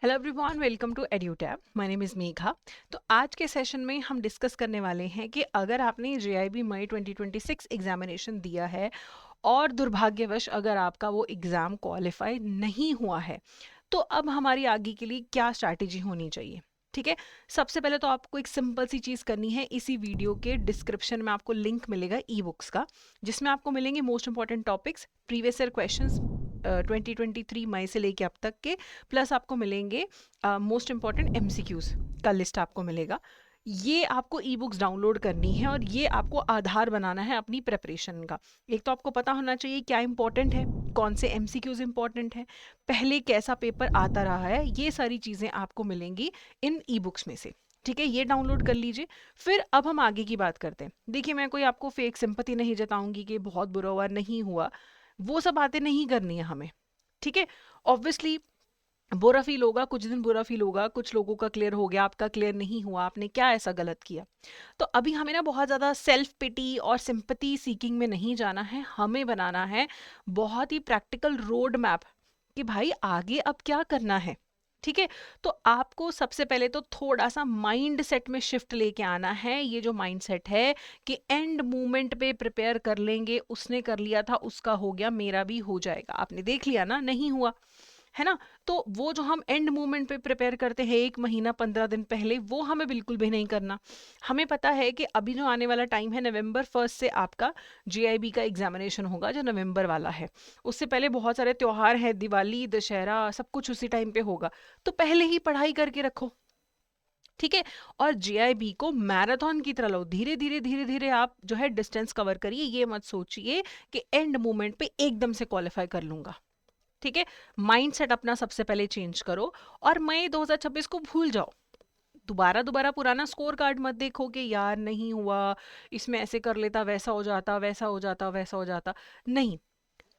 Hello everyone, welcome to Edutab. My name is Megha. तो आज के सेशन में हम डिस्कस करने वाले हैं कि अगर आपने जेआईबी मई 2026 एग्जामिनेशन दिया है और दुर्भाग्यवश अगर आपका वो एग्ज़ाम क्वालिफाई नहीं हुआ है, तो अब हमारी आगे के लिए क्या स्ट्रैटेजी होनी चाहिए। ठीक है, सबसे पहले तो आपको एक सिंपल सी चीज़ करनी है। इसी वीडियो के डिस्क्रिप्शन में आपको लिंक मिलेगा ई बुक्स का, जिसमें आपको मिलेंगे most important topics, previous year questions 2023 मई से लेके अब तक के, प्लस आपको मिलेंगे मोस्ट इंपॉर्टेंट एमसीक्यूज का लिस्ट आपको मिलेगा। ये आपको ई बुक्स डाउनलोड करनी है और ये आपको आधार बनाना है अपनी प्रेपरेशन का। एक तो आपको पता होना चाहिए क्या इंपॉर्टेंट है, कौन से एमसीक्यूज इंपॉर्टेंट है, पहले कैसा पेपर आता रहा है, ये सारी चीज़ें आपको मिलेंगी इन ई बुक्स में से। ठीक है, ये डाउनलोड कर लीजिए। फिर अब हम आगे की बात करते हैं। देखिए, मैं कोई आपको फेक सिंपैथी नहीं जताऊंगी कि बहुत बुरा हुआ, नहीं हुआ, वो सब बातें नहीं करनी है हमें। ठीक है, ऑब्वियसली बुरा फील होगा, कुछ दिन बुरा फील होगा, कुछ लोगों का क्लियर हो गया, आपका क्लियर नहीं हुआ, आपने क्या ऐसा गलत किया। तो अभी हमें ना बहुत ज़्यादा सेल्फ पिटी और सिंपैथी सीकिंग में नहीं जाना है, हमें बनाना है बहुत ही प्रैक्टिकल रोड मैप कि भाई आगे अब क्या करना है। ठीक है, तो आपको सबसे पहले तो थोड़ा सा माइंड सेट में शिफ्ट लेके आना है। ये जो माइंड सेट है कि एंड मोमेंट पे प्रिपेयर कर लेंगे, उसने कर लिया था, उसका हो गया, मेरा भी हो जाएगा, आपने देख लिया ना, नहीं हुआ, है ना। तो वो जो हम एंड मोमेंट पे प्रिपेयर करते हैं 1 महीना 15 दिन पहले, वो हमें बिल्कुल भी नहीं करना। हमें पता है कि अभी जो आने वाला टाइम है, नवंबर 1 से आपका जेआईबी का एग्जामिनेशन होगा, जो नवंबर वाला है। उससे पहले बहुत सारे त्योहार हैं, दिवाली, दशहरा, सब कुछ उसी टाइम पे होगा। तो पहले ही पढ़ाई करके रखो। ठीक है, और जेआईबी को मैराथन की तरह लो, धीरे धीरे धीरे धीरे आप जो है डिस्टेंस कवर करिए। ये मत सोचिए कि एंड मोमेंट पे एकदम से क्वालिफाई कर लूंगा। ठीक है, माइंडसेट अपना सबसे पहले चेंज करो और मई 2026 को भूल जाओ। दोबारा दोबारा पुराना स्कोर कार्ड मत देखो कि यार नहीं हुआ, इसमें ऐसे कर लेता, वैसा हो जाता, वैसा हो जाता, वैसा हो जाता। नहीं,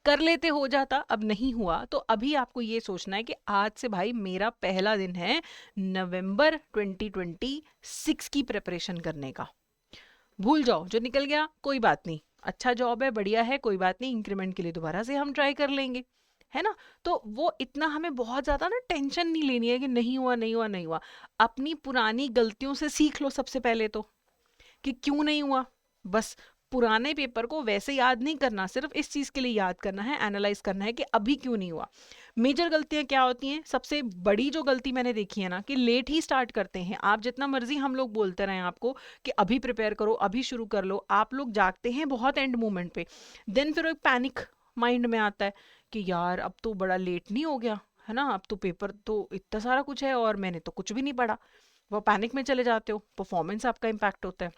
कर लेते, हो जाता, अब नहीं हुआ। तो अभी आपको ये सोचना है कि आज से भाई मेरा पहला दिन है नवंबर 2026 की प्रिपरेशन करने का। भूल जाओ, जो निकल गया कोई बात नहीं, अच्छा जॉब है, बढ़िया है, कोई बात नहीं, इंक्रीमेंट के लिए दोबारा से हम ट्राई कर लेंगे, है ना। तो वो इतना हमें बहुत ज्यादा ना टेंशन नहीं लेनी है कि नहीं हुआ, नहीं हुआ, नहीं हुआ। अपनी पुरानी गलतियों से सीख लो सबसे पहले तो, कि क्यों नहीं हुआ। बस पुराने पेपर को वैसे याद नहीं करना, सिर्फ इस चीज के लिए याद करना है, एनालाइज करना है कि अभी क्यों नहीं हुआ। मेजर गलतियां क्या होती हैं? सबसे बड़ी जो गलती मैंने देखी है ना, कि लेट ही स्टार्ट करते हैं। आप जितना मर्जी हम लोग बोलते रहे आपको कि अभी प्रिपेयर करो, अभी शुरू कर लो, आप लोग जागते हैं बहुत एंड मोमेंट पे। देन फिर एक पैनिक माइंड में आता है कि यार अब तो बड़ा लेट नहीं हो गया, है ना, अब तो पेपर तो इतना सारा कुछ है और मैंने तो कुछ भी नहीं पढ़ा। वो पैनिक में चले जाते हो, परफॉर्मेंस आपका इम्पैक्ट होता है।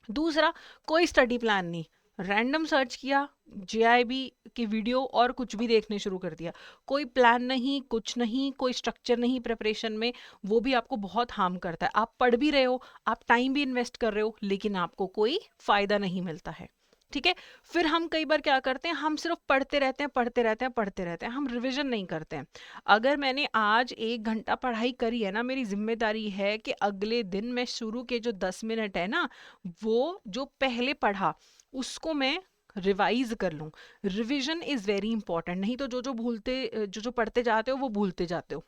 दूसरा, कोई स्टडी प्लान नहीं, रैंडम सर्च किया जेआईबी की वीडियो और कुछ भी देखने शुरू कर दिया। कोई प्लान नहीं, कुछ नहीं, कोई स्ट्रक्चर नहीं प्रिपरेशन में। वो भी आपको बहुत हार्म करता है। आप पढ़ भी रहे हो, आप टाइम भी इन्वेस्ट कर रहे हो, लेकिन आपको कोई फायदा नहीं मिलता है। ठीक है, फिर हम कई बार क्या करते हैं, हम सिर्फ पढ़ते रहते हैं, पढ़ते रहते हैं, पढ़ते रहते हैं, हम रिवीजन नहीं करते हैं। अगर मैंने आज 1 घंटा पढ़ाई करी है ना, मेरी जिम्मेदारी है कि अगले दिन मैं शुरू के जो 10 मिनट है ना, वो जो पहले पढ़ा उसको मैं रिवाइज कर लूं। रिवीजन इज वेरी इंपॉर्टेंट, नहीं तो जो जो भूलते, जो जो पढ़ते जाते हो वो भूलते जाते हो,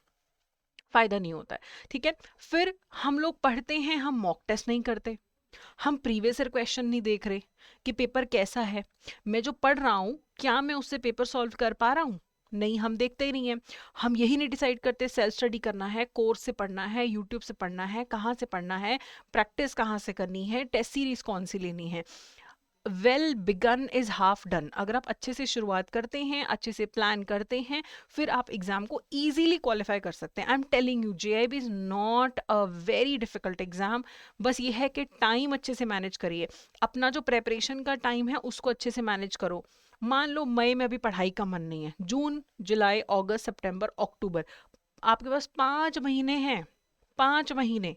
फायदा नहीं होता है। ठीक है, फिर हम लोग पढ़ते हैं, हम मॉक टेस्ट नहीं करते, हम प्रीवियस ईयर क्वेश्चन नहीं देख रहे कि पेपर कैसा है, मैं जो पढ़ रहा हूँ क्या मैं उससे पेपर सॉल्व कर पा रहा हूँ। नहीं, हम देखते ही नहीं है। हम यही नहीं डिसाइड करते सेल्फ स्टडी करना है, कोर्स से पढ़ना है, यूट्यूब से पढ़ना है, कहाँ से पढ़ना है, प्रैक्टिस कहाँ से करनी है, टेस्ट सीरीज कौन सी लेनी है। Well begun is half done. अगर आप अच्छे से शुरुआत करते हैं, अच्छे से प्लान करते हैं, फिर आप एग्जाम को इजीली क्वालिफाई कर सकते हैं। I am telling you, JIB is not a very difficult exam. बस ये है कि टाइम अच्छे से मैनेज करिए, अपना जो प्रेपरेशन का टाइम है उसको अच्छे से मैनेज करो। मान लो मई में अभी पढ़ाई का मन नहीं है, जून, जुलाई, अगस्त, सितंबर, अक्टूबर, आपके पास 5 महीने हैं। 5 महीने,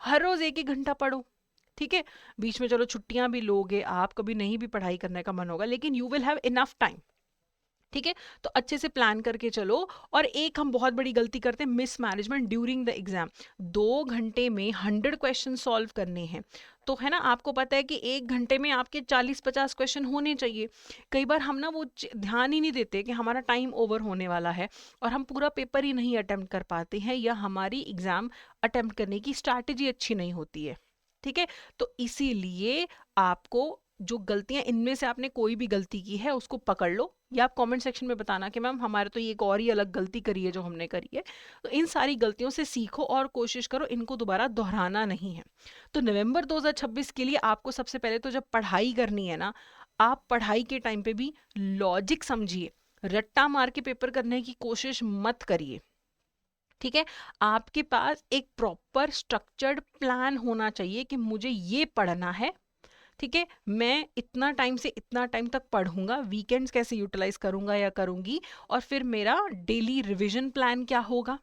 हर रोज 1 1 घंटा पढ़ो। ठीक है, बीच में चलो छुट्टियां भी लोगे आप, कभी नहीं भी पढ़ाई करने का मन होगा, लेकिन you will have enough time. ठीक है, तो अच्छे से प्लान करके चलो। और एक हम बहुत बड़ी गलती करते हैं, miss management during the exam. 2 घंटे में 100 क्वेश्चन सॉल्व करने हैं, तो है ना, आपको पता है कि 1 घंटे में आपके 40-50 क्वेश्चन होने चाहिए। कई बार हम ना वो ध्यान ही नहीं देते कि हमारा टाइम ओवर होने वाला है, और हम पूरा पेपर ही नहीं अटेम्प्ट कर पाते हैं, या हमारी एग्जाम अटेम्प्ट करने की स्ट्रैटेजी अच्छी नहीं होती है। ठीक है, तो इसीलिए आपको जो गलतियां, इनमें से आपने कोई भी गलती की है उसको पकड़ लो, या आप कमेंट सेक्शन में बताना कि मैम हमारे तो ये एक और ही अलग गलती करी है जो हमने करी है। तो इन सारी गलतियों से सीखो और कोशिश करो इनको दोबारा दोहराना नहीं है। तो नवंबर 2026 के लिए आपको सबसे पहले तो जब पढ़ाई करनी है ना, आप पढ़ाई के टाइम पे भी लॉजिक समझिए, रट्टा मार के पेपर करने की कोशिश मत करिए। ठीक है, आपके पास एक प्रॉपर स्ट्रक्चर्ड प्लान होना चाहिए कि मुझे ये पढ़ना है। ठीक है, मैं इतना टाइम से इतना टाइम तक पढ़ूंगा, वीकेंड्स कैसे यूटिलाइज करूंगा या करूंगी, और फिर मेरा डेली रिवीजन प्लान क्या होगा,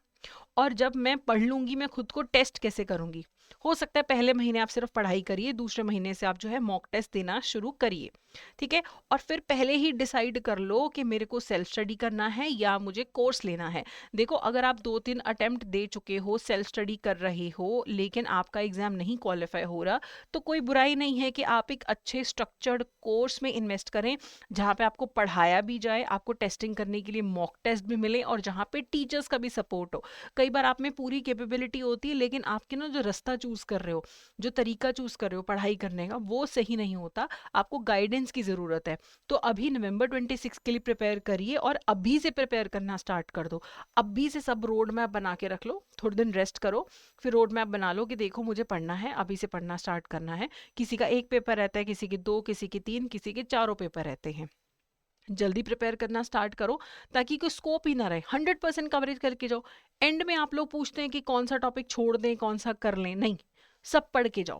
और जब मैं पढ़ लूंगी मैं खुद को टेस्ट कैसे करूंगी। हो सकता है पहले महीने आप सिर्फ पढ़ाई करिए, दूसरे महीने से आप जो है मॉक टेस्ट देना शुरू करिए। ठीक है, और फिर पहले ही डिसाइड कर लो कि मेरे को सेल्फ स्टडी करना है या मुझे कोर्स लेना है। देखो, अगर आप 2-3 अटेम्प्ट दे चुके हो, सेल्फ स्टडी कर रहे हो, लेकिन आपका एग्जाम नहीं क्वालिफाई हो रहा, तो कोई बुराई नहीं है कि आप एक अच्छे स्ट्रक्चर्ड कोर्स में इन्वेस्ट करें, जहाँ पे आपको पढ़ाया भी जाए, आपको टेस्टिंग करने के लिए मॉक टेस्ट भी मिले, और जहाँ पे टीचर्स का भी सपोर्ट हो। कई बार आप में पूरी कैपेबिलिटी होती है, लेकिन आपके ना जो रास्ता चूज कर रहे हो, जो तरीका चूज कर रहे हो पढ़ाई करने का, वो सही नहीं होता, आपको गाइडेंस की जरूरत है। तो अभी नवंबर 26 के लिए प्रिपेयर करिए, और अभी से प्रिपेयर करना स्टार्ट कर दो। अभी से सब रोड मैप बना के रख लो, थोड़े दिन रेस्ट करो, फिर रोड मैप बना लो कि देखो मुझे पढ़ना है, अभी से पढ़ना स्टार्ट करना है। किसी का 1 पेपर रहता है, किसी के 2, किसी के 3, किसी के 4 पेपर रहते हैं। जल्दी प्रिपेयर करना स्टार्ट करो, ताकि कोई स्कोप ही ना रहे, 100% कवरेज करके जाओ। एंड में आप लोग पूछते हैं कि कौन सा टॉपिक छोड़ दें, कौन सा कर लें, नहीं, सब पढ़ के जाओ।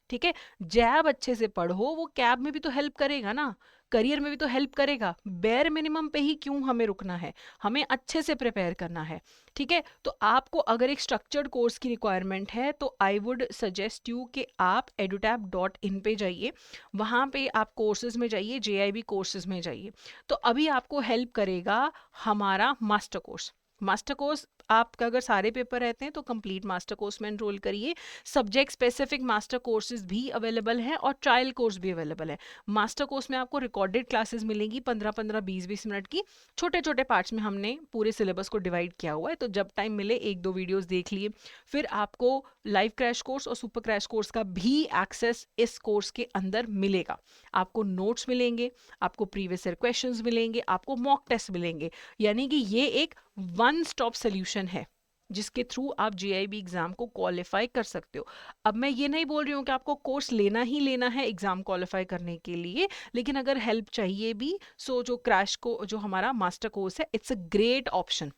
ठीक है, जैब अच्छे से पढ़ो, वो कैब में भी तो हेल्प करेगा ना, करियर में भी तो हेल्प करेगा। बेयर मिनिमम पे ही क्यों हमें रुकना है, हमें अच्छे से प्रिपेयर करना है। ठीक है, तो आपको अगर एक स्ट्रक्चर्ड कोर्स की रिक्वायरमेंट है, तो आई वुड सजेस्ट यू कि आप edutab.in पे जाइए, वहाँ पे आप कोर्सेज में जाइए, JIB कोर्सेज में जाइए। तो अभी आपको हेल्प करेगा हमारा मास्टर कोर्स। मास्टर कोर्स आपका अगर सारे पेपर रहते हैं तो कंप्लीट मास्टर कोर्स में एनरोल करिए। सब्जेक्ट स्पेसिफिक मास्टर कोर्सेज भी अवेलेबल हैं, और ट्रायल कोर्स भी अवेलेबल है। मास्टर कोर्स में आपको रिकॉर्डेड क्लासेस मिलेंगी 15-15, 20-20 मिनट की, छोटे छोटे पार्ट्स में हमने पूरे सिलेबस को डिवाइड किया हुआ है, तो जब टाइम मिले 1-2 वीडियोस देख लिए। फिर आपको लाइव क्रैश कोर्स और सुपर क्रैश कोर्स का भी एक्सेस इस कोर्स के अंदर मिलेगा। आपको नोट्स मिलेंगे, आपको प्रीवियस ईयर क्वेश्चंस मिलेंगे, आपको मॉक टेस्ट मिलेंगे, यानी कि ये एक वन स्टॉप सोल्यूशन है जिसके थ्रू आप JIB एग्जाम को क्वालिफाई कर सकते हो। अब मैं ये नहीं बोल रही हूँ कि आपको कोर्स लेना ही लेना है एग्जाम क्वालिफाई करने के लिए, लेकिन अगर हेल्प चाहिए भी, सो जो क्रैश को जो हमारा मास्टर कोर्स है, इट्स अ ग्रेट ऑप्शन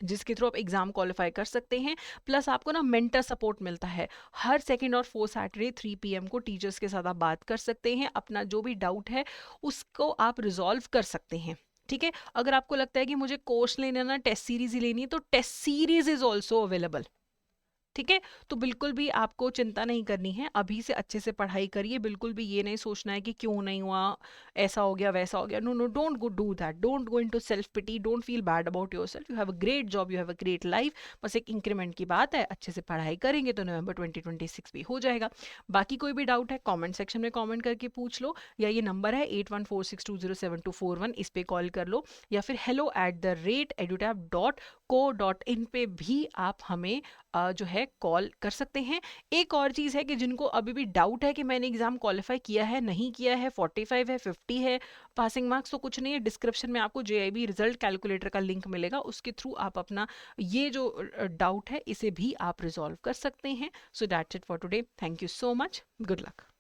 जिसके थ्रू आप एग्जाम क्वालिफाई कर सकते हैं। प्लस आपको ना मेंटर सपोर्ट मिलता है, हर सेकंड और 4 सैटरडे 3 PM को टीचर्स के साथ आप बात कर सकते हैं, अपना जो भी डाउट है उसको आप रिजॉल्व कर सकते हैं। ठीक है, अगर आपको लगता है कि मुझे कोर्स लेना ना टेस्ट सीरीज ही लेनी है, तो test series is also available. ठीक है, तो बिल्कुल भी आपको चिंता नहीं करनी है, अभी से अच्छे से पढ़ाई करिए, बिल्कुल भी ये नहीं सोचना है कि क्यों नहीं हुआ, ऐसा हो गया वैसा हो गया। No no, don't go do that, don't go into self pity, don't feel bad about yourself, you have a great job, you have a great life. बस एक इंक्रीमेंट की बात है, अच्छे से पढ़ाई करेंगे तो नवंबर 2026 भी हो जाएगा। बाकी कोई भी डाउट है कॉमेंट सेक्शन में कॉमेंट करके पूछ लो, या ये नंबर है 8146207241, इस पे कॉल कर लो, या फिर hello@edutab.co.in पे भी आप हमें जो है कॉल कर सकते हैं। एक और चीज़ है कि जिनको अभी भी डाउट है कि मैंने एग्जाम क्वालिफाई किया है नहीं किया है, 45 है 50 है पासिंग मार्क्स, तो कुछ नहीं है, डिस्क्रिप्शन में आपको JIB रिजल्ट कैलकुलेटर का लिंक मिलेगा, उसके थ्रू आप अपना ये जो डाउट है इसे भी आप रिजॉल्व कर सकते हैं। So that's it for today, thank you so much, good luck.